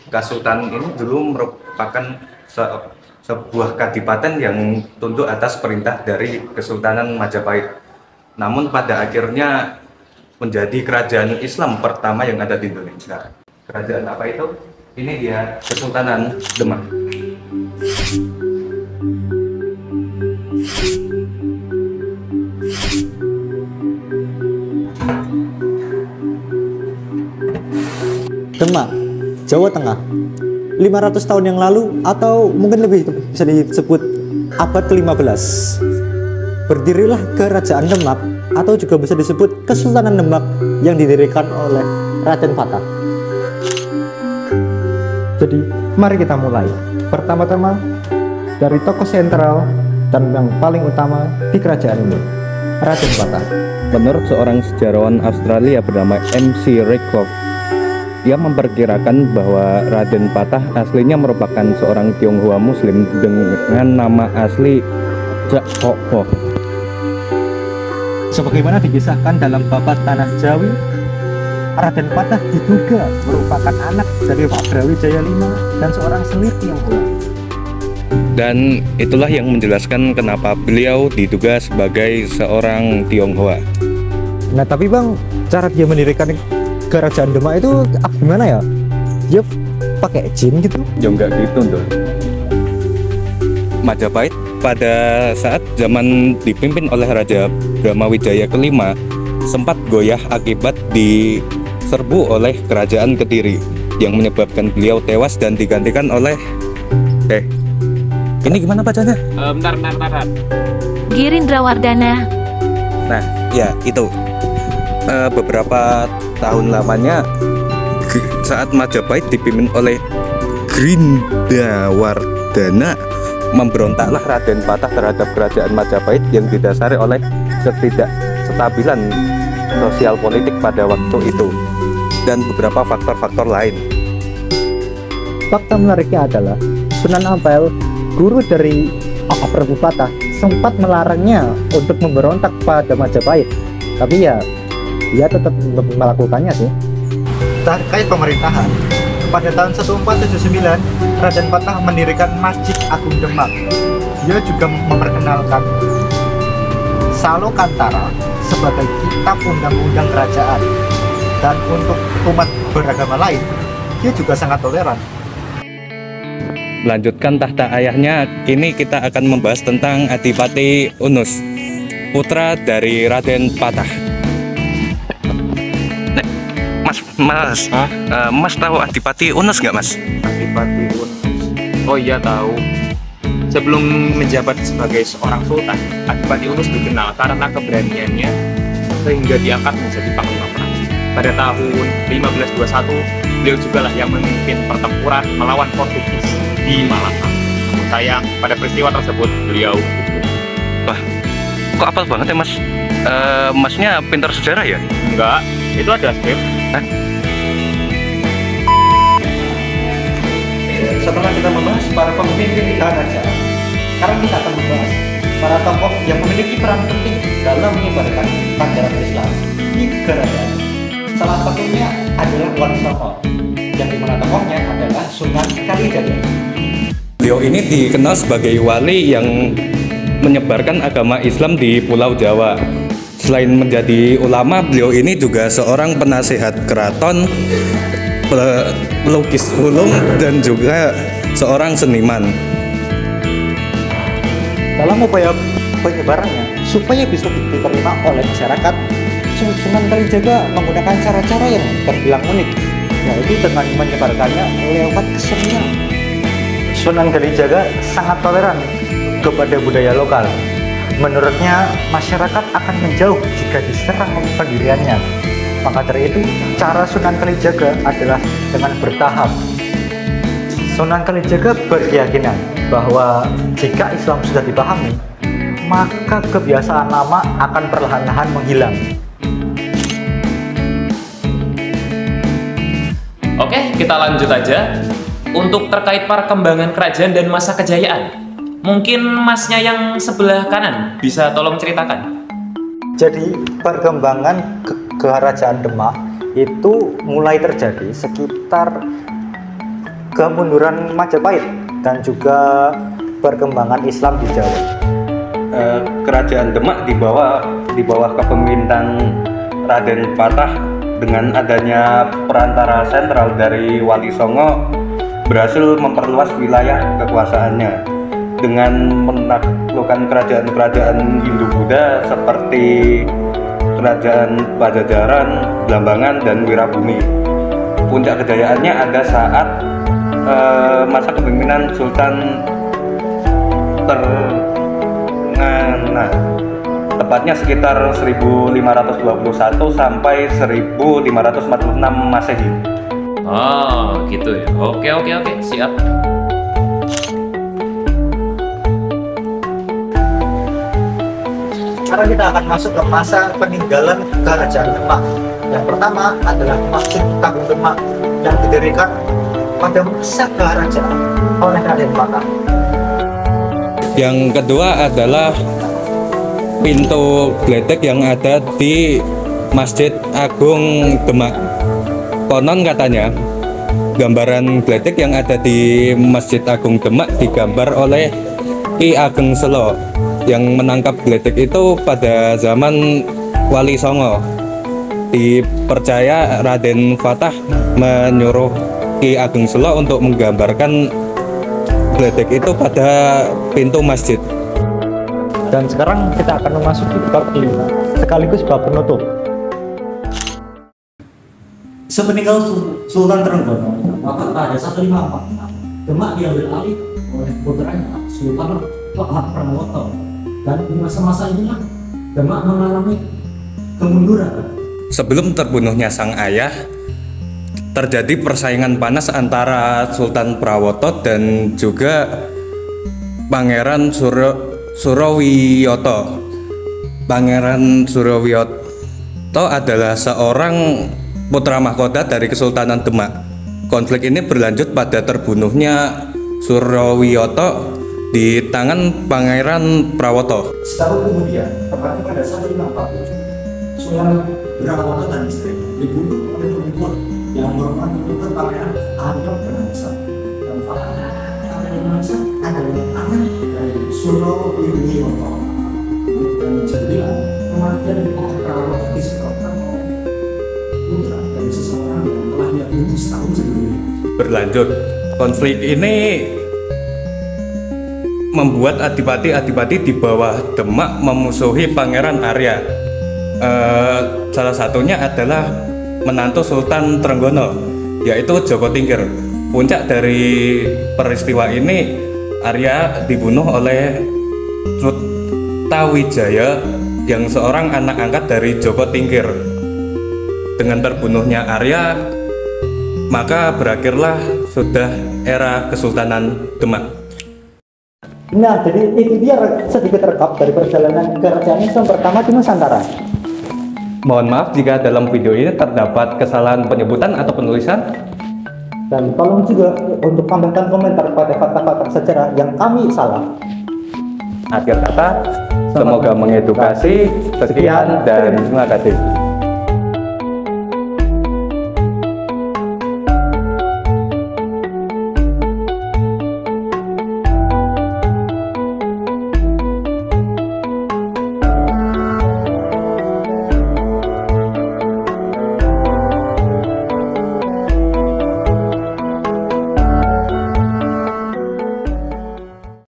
Kasultanan ini dulu merupakan sebuah kadipaten yang tunduk atas perintah dari Kesultanan Majapahit. Namun pada akhirnya menjadi kerajaan Islam pertama yang ada di Indonesia. Kerajaan apa itu? Ini dia Kesultanan Demak. Demak, Jawa Tengah. 500 tahun yang lalu atau mungkin lebih bisa disebut abad ke-15. Berdirilah Kerajaan Demak atau juga bisa disebut Kesultanan Demak yang didirikan oleh Raden Patah. Jadi, mari kita mulai. Pertama-tama dari tokoh sentral dan yang paling utama di kerajaan ini, Raden Patah. Menurut seorang sejarawan Australia bernama MC Raycroft, ia memperkirakan bahwa Raden Patah aslinya merupakan seorang Tionghoa Muslim dengan nama asli Jak Ho. Sebagaimana dikisahkan dalam Babat Tanah Jawi, Raden Patah diduga merupakan anak dari Pak Brawijaya V dan seorang seni Tionghoa. Dan itulah yang menjelaskan kenapa beliau diduga sebagai seorang Tionghoa. Nah tapi bang, cara dia mendirikan Kerajaan Demak itu gimana ya? Dia pakai jin gitu? Ya enggak gitu tuh. Majapahit pada saat zaman dipimpin oleh Raja Brahmawijaya kelima sempat goyah akibat diserbu oleh kerajaan Kediri yang menyebabkan beliau tewas dan digantikan oleh ini gimana bacanya? Bentar. Girindrawardana. Nah, ya itu. Beberapa tahun lamanya saat Majapahit dipimpin oleh Girindrawardana, memberontaklah Raden Patah terhadap kerajaan Majapahit yang didasari oleh ketidakstabilan sosial politik pada waktu itu dan beberapa faktor-faktor lain. Fakta menariknya adalah Sunan Ampel, guru dari Prabu Patah, sempat melarangnya untuk memberontak pada Majapahit. Tapi ya, dia tetap melakukannya sih. Terkait pemerintahan, pada tahun 1479, Raden Patah mendirikan Masjid Agung Demak. Dia juga memperkenalkan Salokantara sebagai kitab undang-undang kerajaan. Dan untuk umat beragama lain, dia juga sangat toleran. Melanjutkan tahta ayahnya, kini kita akan membahas tentang Adipati Unus, putra dari Raden Patah. Mas tahu Adipati Unus nggak, Mas? Adipati Unus. Oh iya tahu. Sebelum menjabat sebagai seorang sultan, Adipati Unus dikenal karena keberaniannya sehingga diangkat menjadi panglima perang. Pada tahun 1521, beliau juga lah yang memimpin pertempuran melawan Portugis di Malaka. Namun sayang, pada peristiwa tersebut beliau gugur. Wah, kok apal banget ya, Mas? Masnya pintar sejarah ya? Enggak, itu ada skrip. Setelah kita membahas para pemimpin kerajaan, sekarang kita akan membahas para tokoh yang memiliki peran penting dalam menyebarkan ajaran Islam di kerajaan. Salah satunya adalah Wali Songo, yang dimana tokohnya adalah Sunan Kalijaga. Beliau ini dikenal sebagai wali yang menyebarkan agama Islam di Pulau Jawa. Selain menjadi ulama, beliau ini juga seorang penasihat keraton, pelukis ulung, dan juga seorang seniman. Dalam upaya penyebarannya supaya bisa diterima oleh masyarakat, Sunan Kalijaga menggunakan cara-cara yang terbilang unik, yaitu dengan menyebarkannya lewat kesenian. Sunan Kalijaga sangat toleran kepada budaya lokal. Menurutnya, masyarakat akan menjauh jika diserang pendiriannya. Maka dari itu, cara Sunan Kalijaga adalah dengan bertahap. Sunan Kalijaga berkeyakinan bahwa jika Islam sudah dipahami, maka kebiasaan lama akan perlahan-lahan menghilang. Oke, kita lanjut aja. Untuk terkait perkembangan kerajaan dan masa kejayaan, mungkin masnya yang sebelah kanan bisa tolong ceritakan. Jadi perkembangan Kerajaan Demak itu mulai terjadi sekitar kemunduran Majapahit dan juga perkembangan Islam di Jawa. Kerajaan Demak di bawah kepemimpinan Raden Patah dengan adanya perantara sentral dari Wali Songo berhasil memperluas wilayah kekuasaannya dengan menaklukkan kerajaan-kerajaan Hindu-Buddha seperti Kerajaan Pajajaran, Blambangan, dan Wirabumi. Puncak kejayaannya ada saat masa kepemimpinan Sultan Terngana, tepatnya sekitar 1521 sampai 1546 Masehi. Oh, gitu ya. Oke, siap. Sekarang kita akan masuk ke masa peninggalan Kerajaan Demak. Yang pertama adalah Masjid Agung Demak yang didirikan pada masa kerajaan oleh Raden Patah. Yang kedua adalah pintu gledek yang ada di Masjid Agung Demak. Konon katanya gambaran gledek yang ada di Masjid Agung Demak digambar oleh Ki Ageng Selo yang menangkap gledek itu pada zaman Wali Songo. Dipercaya Raden Patah menyuruh Ki Ageng Selo untuk menggambarkan gledek itu pada pintu masjid. Dan sekarang kita akan memasuki bab kelima, sekaligus bab penutup. Sepeninggal Sultan Trenggono, maka pada 1546 Demak diambil alih oleh putranya Sultan Pahat Prawoto, dan di masa-masa inilah Demak mengalami kemunduran. Sebelum terbunuhnya sang ayah, terjadi persaingan panas antara Sultan Prawoto dan juga Pangeran Surowiyoto. Pangeran Surowiyoto adalah seorang putra mahkota dari Kesultanan Demak. Konflik ini berlanjut pada terbunuhnya Surowiyoto di tangan Pangeran Prawoto. Setahun kemudian, tepatnya pada 1547, Sunan Prawoto dan istrinya dibunuh oleh pengikut yang merupakan pengikut Pangeran Aryo Danangsa. Dan faktanya, Pangeran Danangsa adalah anak dari Surowiyoto. Dan jadilah kematian Pangeran Prawoto disebabkan oleh putra dari seseorang yang telah dia bunuh setahun sebelumnya. Berlanjut, konflik ini membuat adipati-adipati di bawah Demak memusuhi Pangeran Arya. Salah satunya adalah menantu Sultan Trenggono, yaitu Joko Tingkir. Puncak dari peristiwa ini, Arya dibunuh oleh Trutawijaya yang seorang anak angkat dari Joko Tingkir. Dengan terbunuhnya Arya, maka berakhirlah sudah era Kesultanan Demak. Nah, jadi itu dia sedikit rekap dari perjalanan kerajaan Islam pertama di Nusantara. Mohon maaf jika dalam video ini terdapat kesalahan penyebutan atau penulisan. Dan tolong juga untuk tambahkan komentar pada fakta-fakta sejarah yang kami salah. Akhir kata, semoga mengedukasi. Sekian dan terima kasih.